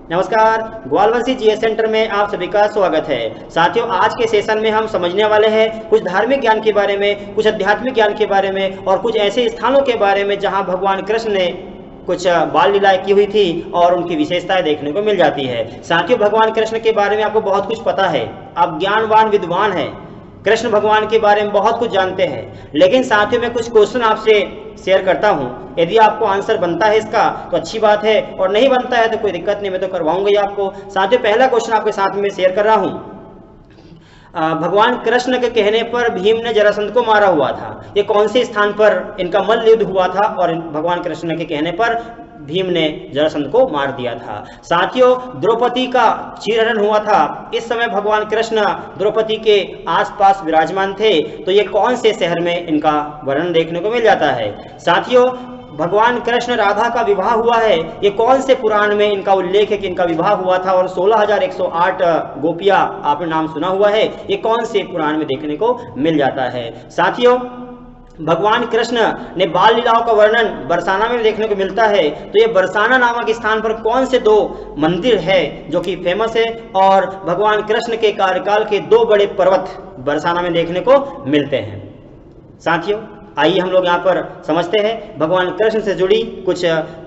नमस्कार, ग्वालवंशी GS centre में आप सभी का स्वागत है। साथियों, आज के सेशन में हम समझने वाले हैं कुछ धार्मिक ज्ञान के बारे में, कुछ आध्यात्मिक ज्ञान के बारे में और कुछ ऐसे स्थानों के बारे में जहां भगवान कृष्ण ने कुछ बाल लीलाएं की हुई थी और उनकी विशेषताएं देखने को मिल जाती है। साथियों, भगवान कृष्ण के बारे में आपको बहुत कुछ पता है, आप ज्ञानवान विद्वान हैं, कृष्ण भगवान के बारे में बहुत कुछ जानते हैं। लेकिन साथियों, मैं कुछ क्वेश्चन आपसे शेयर करता हूं, यदि आपको आंसर बनता है इसका तो अच्छी बात है, और नहीं बनता है तो कोई दिक्कत नहीं, मैं तो करवाऊंगा ही आपको। साथियों, पहला क्वेश्चन आपके साथ में शेयर कर रहा हूं। भगवान कृष्ण के कहने पर भीम ने जरासंध को मारा हुआ था, ये कौन से स्थान पर इनका मल्ल युद्ध हुआ था और भगवान कृष्ण के कहने पर भीम ने जरासंध को मार दिया था। साथियों, द्रौपदी का चीरहरण हुआ था, इस समय भगवान कृष्ण द्रौपदी के आसपास विराजमान थे, तो ये कौन से शहर में इनका वर्णन देखने को मिल जाता है। साथियों, भगवान कृष्ण राधा का विवाह हुआ है, ये कौन से पुराण में इनका उल्लेख है कि इनका विवाह हुआ था, और 16,108 गोपियां आपने नाम सुना हुआ है, ये कौन से पुराण में देखने को मिल जाता है। साथियों, भगवान कृष्ण ने बाल लीलाओं का वर्णन बरसाना में देखने को मिलता है, तो ये बरसाना नामक स्थान पर कौन से दो मंदिर है जो कि फेमस है, और भगवान कृष्ण के कार्यकाल के दो बड़े पर्वत बरसाना में देखने को मिलते हैं। साथियों, आइए हम लोग यहाँ पर समझते हैं भगवान कृष्ण से जुड़ी कुछ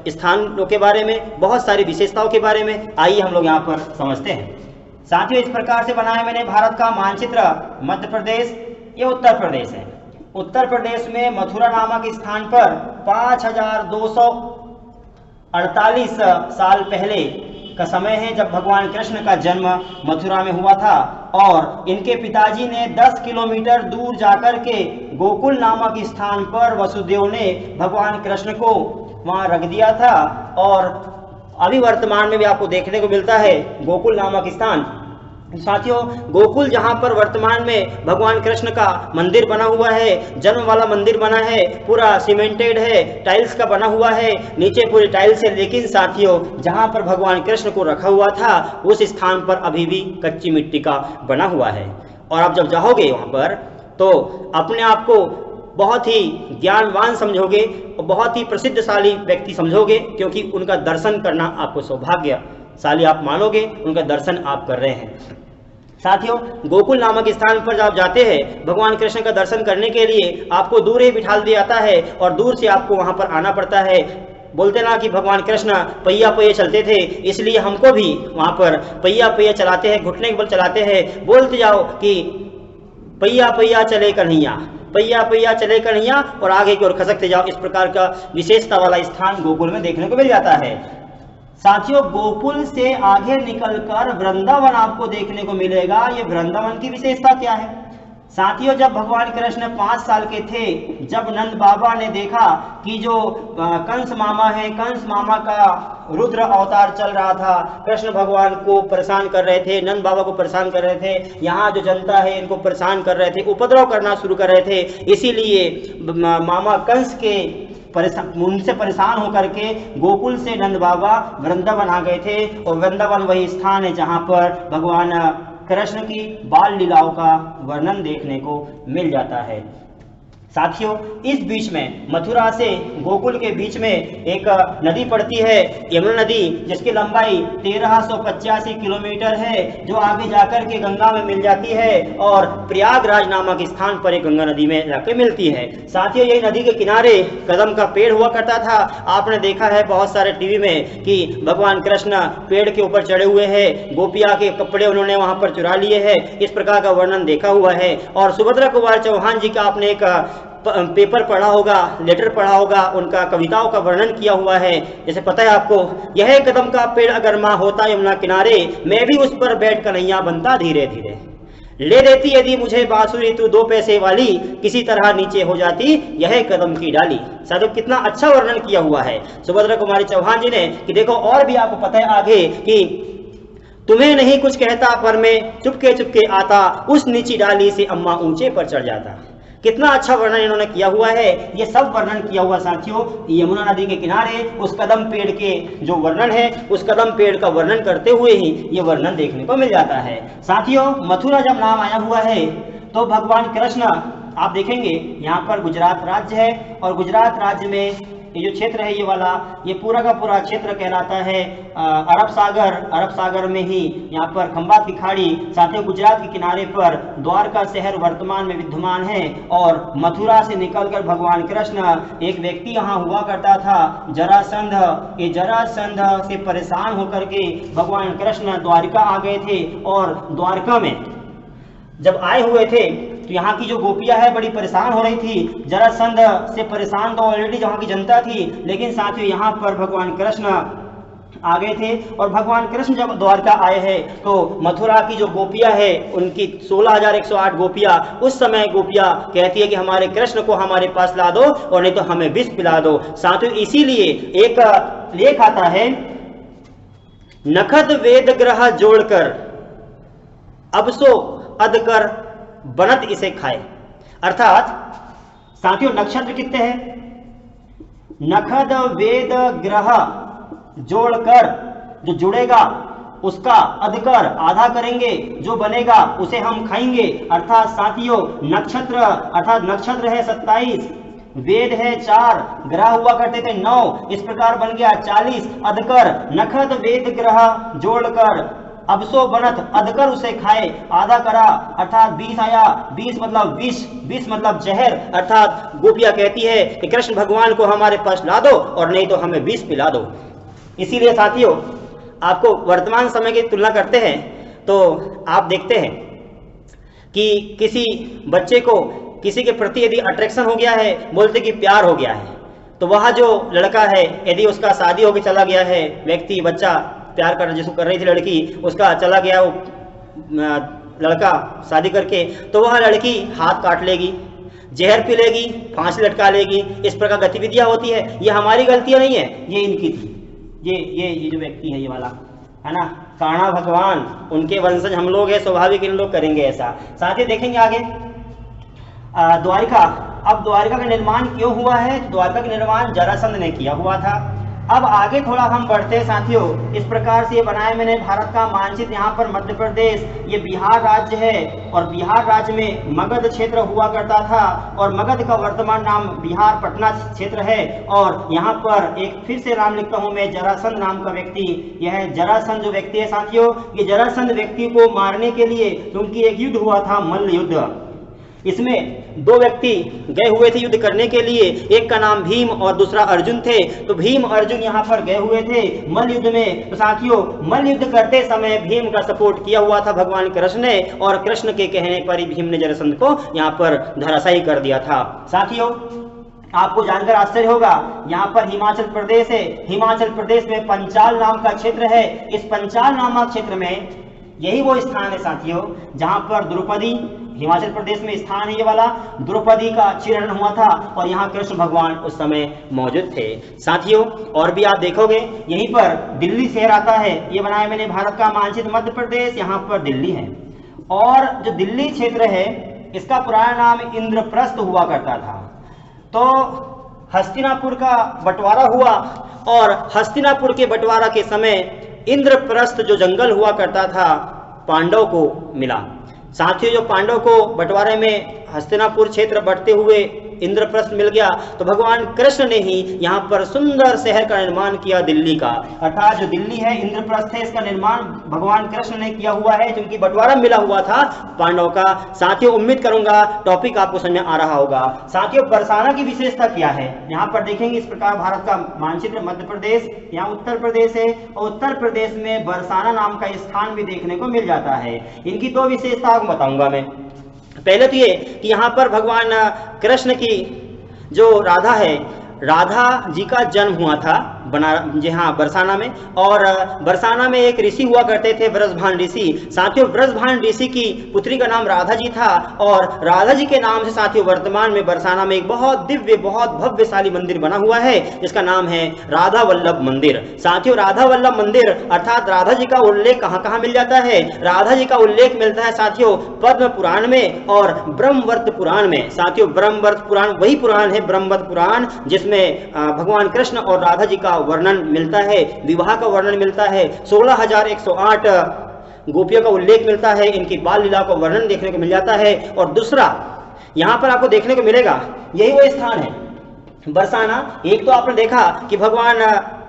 स्थानों के बारे में, बहुत सारी विशेषताओं के बारे में, आइए हम लोग यहाँ पर समझते हैं। साथियों, इस प्रकार से बनाया मैंने भारत का मानचित्र। मध्य प्रदेश, ये उत्तर प्रदेश है। उत्तर प्रदेश में मथुरा नामक स्थान पर 5248 साल पहले का समय है जब भगवान कृष्ण का जन्म मथुरा में हुआ था, और इनके पिताजी ने 10 किलोमीटर दूर जाकर के गोकुल नामक स्थान पर वसुदेव ने भगवान कृष्ण को वहां रख दिया था, और अभी वर्तमान में भी आपको देखने को मिलता है गोकुल नामक स्थान। साथियों, गोकुल जहां पर वर्तमान में भगवान कृष्ण का मंदिर बना हुआ है, जन्म वाला मंदिर बना है, पूरा सीमेंटेड है, टाइल्स का बना हुआ है, नीचे पूरी टाइल्स है, लेकिन साथियों जहां पर भगवान कृष्ण को रखा हुआ था उस स्थान पर अभी भी कच्ची मिट्टी का बना हुआ है। और आप जब जाओगे वहां पर तो अपने आप को बहुत ही ज्ञानवान समझोगे और बहुत ही प्रसिद्धशाली व्यक्ति समझोगे, क्योंकि उनका दर्शन करना आपको सौभाग्यशाली आप मानोगे, उनका दर्शन आप कर रहे हैं। साथियों, गोकुल नामक स्थान पर जब आप जाते हैं भगवान कृष्ण का दर्शन करने के लिए आपको दूर ही बिठा दिया जाता है, और दूर से आपको वहां पर आना पड़ता है। बोलते ना कि भगवान कृष्ण पहिया पहिया चलते थे, इसलिए हमको भी वहां पर पहिया पहिया चलाते हैं, घुटने के बल चलाते हैं। बोलते जाओ कि पहिया पहिया चले कन्हैया, पहिया पहिया चले कन्हैया, और आगे की ओर खसकते जाओ। इस प्रकार का विशेषता वाला स्थान गोकुल में देखने को मिल जाता है। साथियों, गोकुल से आगे निकलकर वृंदावन आपको देखने को मिलेगा। ये वृंदावन की विशेषता क्या है? साथियों, जब भगवान कृष्ण 5 साल के थे, जब नंद बाबा ने देखा कि जो कंस मामा है, कंस मामा का रुद्र अवतार चल रहा था, कृष्ण भगवान को परेशान कर रहे थे, नंद बाबा को परेशान कर रहे थे, यहाँ जो जनता है इनको परेशान कर रहे थे, उपद्रव करना शुरू कर रहे थे, इसीलिए मामा कंस के उनसे परेशान होकर के गोकुल से नंद बाबा वृंदावन आ गए थे, और वृंदावन वही स्थान है जहां पर भगवान कृष्ण की बाल लीलाओं का वर्णन देखने को मिल जाता है। साथियों, इस बीच में मथुरा से गोकुल के बीच में एक नदी पड़ती है, यमुना नदी, जिसकी लंबाई 1385 किलोमीटर है, जो आगे जाकर के गंगा में मिल जाती है, और प्रयागराज नामक स्थान पर एक गंगा नदी में जाकर मिलती है। साथियों, यही नदी के किनारे कदम का पेड़ हुआ करता था। आपने देखा है बहुत सारे टीवी में कि भगवान कृष्ण पेड़ के ऊपर चढ़े हुए हैं, गोपिया के कपड़े उन्होंने वहां पर चुरा लिए हैं, इस प्रकार का वर्णन देखा हुआ है। और सुभद्रा कुमार चौहान जी का आपने एक पेपर पढ़ा होगा, लेटर पढ़ा होगा, उनका कविताओं का वर्णन किया हुआ है। जैसे पता है आपको, यह कदम का पेड़ अगर माँ होता यमुना किनारे, मैं भी उस पर बैठ कन्हैया बनता धीरे धीरे, ले देती यदि मुझे बांसुरी तू 2 पैसे वाली, किसी तरह नीचे हो जाती यह कदम की डाली। साथियों, कितना अच्छा वर्णन किया हुआ है सुभद्रा कुमारी चौहान जी ने, कि देखो और भी आपको पता है आगे कि तुम्हें नहीं कुछ कहता पर मैं चुपके चुपके आता, उस नीची डाली से अम्मा ऊंचे पर चढ़ जाता। कितना अच्छा वर्णन इन्होंने किया हुआ है। ये सब वर्णन किया हुआ साथियों यमुना नदी के किनारे उस कदम पेड़ के जो वर्णन है, उस कदम पेड़ का वर्णन करते हुए ही ये वर्णन देखने को मिल जाता है। साथियों, मथुरा जब नाम आया हुआ है तो भगवान कृष्ण, आप देखेंगे यहाँ पर गुजरात राज्य है, और गुजरात राज्य में ये जो क्षेत्र है ये वाला, ये पूरा का पूरा क्षेत्र कहलाता है अरब सागर में ही यहाँ पर खंबात की खाड़ी, साथ गुजरात के किनारे पर द्वारका शहर वर्तमान में विद्यमान है। और मथुरा से निकलकर भगवान कृष्ण, एक व्यक्ति यहाँ हुआ करता था जरासंध, ये जरासंध से परेशान होकर के भगवान कृष्ण द्वारिका आ गए थे। और द्वारका में जब आए हुए थे तो यहाँ की जो गोपियां है बड़ी परेशान हो रही थी। जरासंध से परेशान तो ऑलरेडी यहाँ की जनता थी, लेकिन साथ ही यहाँ पर भगवान कृष्ण आ गए थे। और भगवान कृष्ण जब द्वारका आए हैं तो मथुरा की जो गोपियां है उनकी 16,108 गोपियां, उस समय गोपियां कहती है कि हमारे कृष्ण को हमारे पास ला दो और नहीं तो हमें विष पिला दो। साथ ही इसीलिए एक लेख आता है, नखद वेद ग्रह जोड़कर अब सो अधकर बनत इसे खाए। अर्थात साथियों नक्षत्र कितने हैं? नखद वेद ग्रह जोड़कर जो जुड़ेगा उसका अधकर आधा करेंगे, जो बनेगा उसे हम खाएंगे। अर्थात साथियों नक्षत्र है 27, वेद है 4, ग्रह हुआ करते थे 9, इस प्रकार बन गया 40। अधकर नखद वेद ग्रह जोड़कर अब सो बनत अधकर उसे खाए, आधा करा अर्थात 20 आया, 20 मतलब विष, विष मतलब जहर। अर्थात गोपियां कहती है कि कृष्ण भगवान को हमारे पास ला दो और नहीं तो हमें विष पिला दो। इसीलिए साथियों आपको वर्तमान समय की तुलना करते हैं तो आप देखते हैं कि किसी बच्चे को किसी के प्रति यदि अट्रैक्शन हो गया है, बोलते कि प्यार हो गया है, तो वह जो लड़का है यदि उसका शादी होकर चला गया है, व्यक्ति बच्चा प्यार कर जिसको कर रही थी लड़की, उसका चला गया वो लड़का शादी करके, तो वह लड़की हाथ काट लेगी, जहर पी लेगी, फांसी लटका लेगी। इस प्रकार गतिविधियां होती है। ये हमारी गलतियां नहीं है, ये इनकी थी। ये जो व्यक्ति है ये वाला है ना, कान्हा भगवान, उनके वंशज हम लोग हैं, स्वाभाविक इन लोग करेंगे ऐसा। साथ ही देखेंगे आगे द्वारिका। अब द्वारिका का निर्माण क्यों हुआ है? द्वारिका का निर्माण जरासंध ने किया हुआ था। अब आगे थोड़ा हम बढ़ते हैं साथियों, इस प्रकार से ये बनाया मैंने भारत का मानचित्र। यहाँ पर मध्य प्रदेश, ये बिहार राज्य है और बिहार राज्य में मगध क्षेत्र हुआ करता था और मगध का वर्तमान नाम बिहार पटना क्षेत्र है। और यहाँ पर एक फिर से नाम लिखता हूँ मैं, जरासंध नाम का व्यक्ति, यह जरासंध जो व्यक्ति है साथियों, ये जरासंध व्यक्ति को मारने के लिए क्योंकि एक युद्ध हुआ था, मल्ल युद्ध। इसमें दो व्यक्ति गए हुए थे युद्ध करने के लिए, एक का नाम भीम और दूसरा अर्जुन थे। तो भीम अर्जुन यहाँ पर गए हुए थे मल्ल युद्ध में। तो साथियों मल्ल युद्ध करते समय भीम का सपोर्ट किया हुआ था भगवान कृष्ण ने, और कृष्ण के कहने पर ही भीम ने जरासंध को यहाँ पर धराशायी कर दिया था। साथियों आपको जानकर आश्चर्य होगा, यहाँ पर हिमाचल प्रदेश है, हिमाचल प्रदेश में पंचाल नाम का क्षेत्र है। इस पंचाल नामक क्षेत्र में यही वो स्थान है साथियों जहाँ पर द्रौपदी, हिमाचल प्रदेश में स्थान है ये वाला, द्रौपदी का चिरण हुआ था और यहाँ कृष्ण भगवान उस समय मौजूद थे। साथियों और भी आप देखोगे यहीं पर दिल्ली शहर आता है, ये बनाया मैंने भारत का मानचित्र, मध्य प्रदेश, यहाँ पर दिल्ली है। और जो दिल्ली क्षेत्र है इसका पुराना नाम इंद्रप्रस्थ हुआ करता था। तो हस्तिनापुर का बंटवारा हुआ और हस्तिनापुर के बंटवारा के समय इंद्रप्रस्थ जो जंगल हुआ करता था पांडव को मिला। साथियों जो पांडव को बंटवारे में हस्तिनापुर क्षेत्र बढ़ते हुए इंद्रप्रस्थ मिल गया, तो भगवान कृष्ण ने ही यहाँ पर सुंदर शहर का निर्माण किया दिल्ली का। अर्थात जो दिल्ली है इंद्रप्रस्थ है, इसका निर्माण भगवान कृष्ण ने किया हुआ है क्योंकि बंटवारा मिला हुआ था पांडव का। साथियों उम्मीद करूंगा टॉपिक आपको समझ में आ रहा होगा। साथियों बरसाना की विशेषता क्या है, यहाँ पर देखेंगे इस प्रकार भारत का मानचित्र, मध्य प्रदेश, यहाँ उत्तर प्रदेश है और उत्तर प्रदेश में बरसाना नाम का स्थान भी देखने को मिल जाता है। इनकी दो विशेषता आपको बताऊंगा मैं। पहले तो ये कि यहाँ पर भगवान कृष्ण की जो राधा है, राधा जी का जन्म हुआ था जी हाँ बरसाना में। और बरसाना में एक ऋषि हुआ करते थे ब्रजभान ऋषि। साथियों ब्रजभान ऋषि की पुत्री का नाम राधा जी था और राधा जी के नाम से साथियों वर्तमान में बरसाना में एक बहुत दिव्य, बहुत भव्यशाली मंदिर बना हुआ है जिसका नाम है राधा वल्लभ मंदिर। साथियों राधा वल्लभ मंदिर अर्थात राधा जी का उल्लेख कहाँ कहाँ मिल जाता है? राधा जी का उल्लेख मिलता है साथियों पद्म पुराण में और ब्रह्मवर्त पुराण में। साथियों ब्रह्मवर्त पुराण वही पुराण है, ब्रह्मवर्त पुराण, जिसमें भगवान कृष्ण और राधा जी का वर्णन मिलता है, विवाह का वर्णन मिलता है, 16,108 गोपियों का उल्लेख मिलता है, इनकी बाल लीला का वर्णन देखने को मिल जाता है। और दूसरा यहाँ पर आपको देखने को मिलेगा यही वो स्थान है बरसाना, एक तो आपने देखा कि भगवान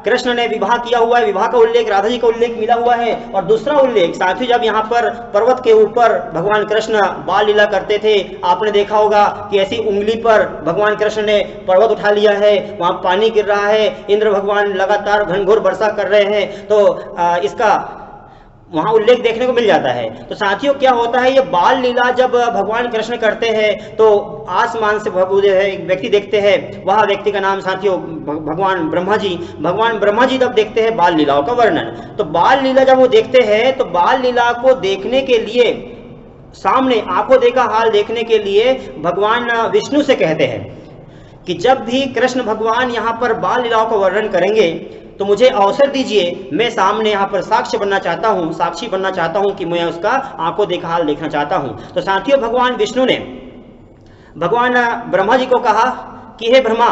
कृष्ण ने विवाह किया हुआ है, विवाह का उल्लेख, राधा जी का उल्लेख मिला हुआ है। और दूसरा उल्लेख साथियों, जब यहाँ पर पर्वत के ऊपर भगवान कृष्ण बाल लीला करते थे, आपने देखा होगा कि ऐसी उंगली पर भगवान कृष्ण ने पर्वत उठा लिया है, वहां पानी गिर रहा है, इंद्र भगवान लगातार घनघोर वर्षा कर रहे हैं, तो इसका वहां उल्लेख देखने को मिल जाता है। तो साथियों क्या होता है, ये बाल लीला जब भगवान कृष्ण करते हैं तो आसमान से जो है एक व्यक्ति देखते हैं, वह व्यक्ति का नाम साथियों भगवान ब्रह्मा जी। भगवान ब्रह्मा जी जब देखते हैं बाल लीलाओं का वर्णन, तो बाल लीला जब वो देखते हैं तो बाल लीला को देखने के लिए, सामने आंखों देखा हाल देखने के लिए भगवान विष्णु से कहते हैं कि जब भी कृष्ण भगवान यहाँ पर बाल लीलाओं का वर्णन करेंगे तो मुझे अवसर दीजिए, मैं सामने यहाँ पर साक्षी बनना चाहता हूँ कि मैं उसका आंखों देखा हाल देखना चाहता हूँ। तो साथियों भगवान विष्णु ने भगवान ब्रह्मा जी को कहा कि हे ब्रह्मा,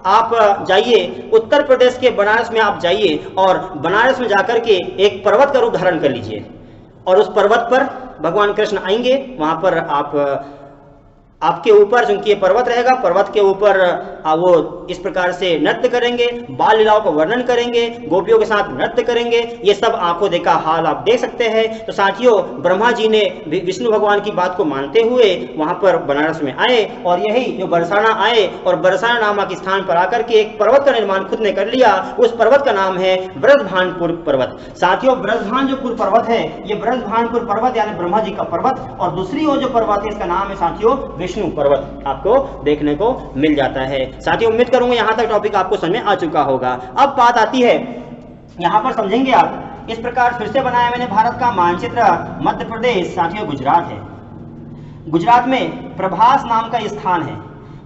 आप जाइए उत्तर प्रदेश के बनारस में, आप जाइए और बनारस में जाकर के एक पर्वत का रूप धारण कर लीजिए, और उस पर्वत पर भगवान कृष्ण आएंगे, वहां पर आपके ऊपर चूंकि ये पर्वत रहेगा, पर्वत के ऊपर वो इस प्रकार से नृत्य करेंगे, बाल लीलाओं का वर्णन करेंगे, गोपियों के साथ नृत्य करेंगे। ये सब आंखों देखा हाल आप देख सकते हैं। तो साथियों ब्रह्मा जी ने विष्णु भगवान की बात को मानते हुए वहां पर बनारस में आए, और यही जो बरसाना आए और बरसाना नामक स्थान पर आकर के एक पर्वत का निर्माण खुद ने कर लिया। उस पर्वत का नाम है ब्रजभानपुर पर्वत। साथियों ब्रजभान जो पर्वत है, ये ब्रजभानपुर पर्वत यानी ब्रह्मा जी का पर्वत, और दूसरी ओर जो पर्वत है इसका नाम है साथियों विष्णु पर्वत, आपको देखने को मिल जाता है। साथियों उम्मीद करूंगा यहां तक टॉपिक आपको समझ में आ चुका होगा। अब बात आती है, यहां पर समझेंगे आप, इस प्रकार फिर से बनाया मैंने भारत का मानचित्र। मध्य प्रदेश साथियों गुजरात है, गुजरात में प्रभास नाम का स्थान है।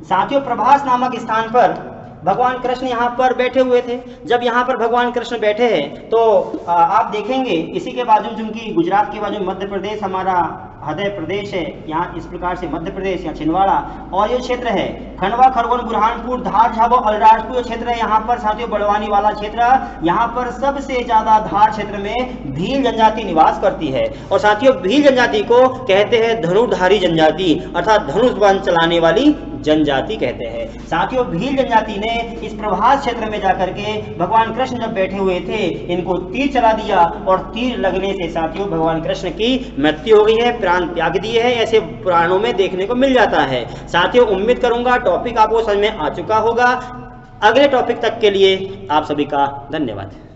साथियों प्रभास नामक स्थान पर भगवान कृष्ण यहाँ पर बैठे हुए थे। जब यहाँ पर भगवान कृष्ण बैठे हैं तो आप देखेंगे इसी के बाजू, चूंकि गुजरात के बाजू मध्य प्रदेश हमारा हृदय प्रदेश है, यहाँ इस प्रकार से मध्य प्रदेश या छिंदवाड़ा, और ये क्षेत्र है खंडवा, खरगोन, बुरहानपुर, धार, झाबुआ, अलीराजपुर क्षेत्र है। यहाँ पर साथियों बड़वानी वाला क्षेत्र, यहाँ पर सबसे ज्यादा धार क्षेत्र में भील जनजाति निवास करती है। और साथियों भील जनजाति को कहते हैं धनुर्धारी जनजाति, अर्थात धनुष बाण चलाने वाली जनजाति कहते हैं। साथियों भील जनजाति ने इस प्रभास क्षेत्र में जाकर के भगवान कृष्ण जब बैठे हुए थे, इनको तीर चला दिया, और तीर लगने से साथियों भगवान कृष्ण की मृत्यु हो गई है, प्राण त्याग दिए हैं, ऐसे पुराणों में देखने को मिल जाता है। साथियों उम्मीद करूंगा टॉपिक आपको समझ में आ चुका होगा। अगले टॉपिक तक के लिए आप सभी का धन्यवाद।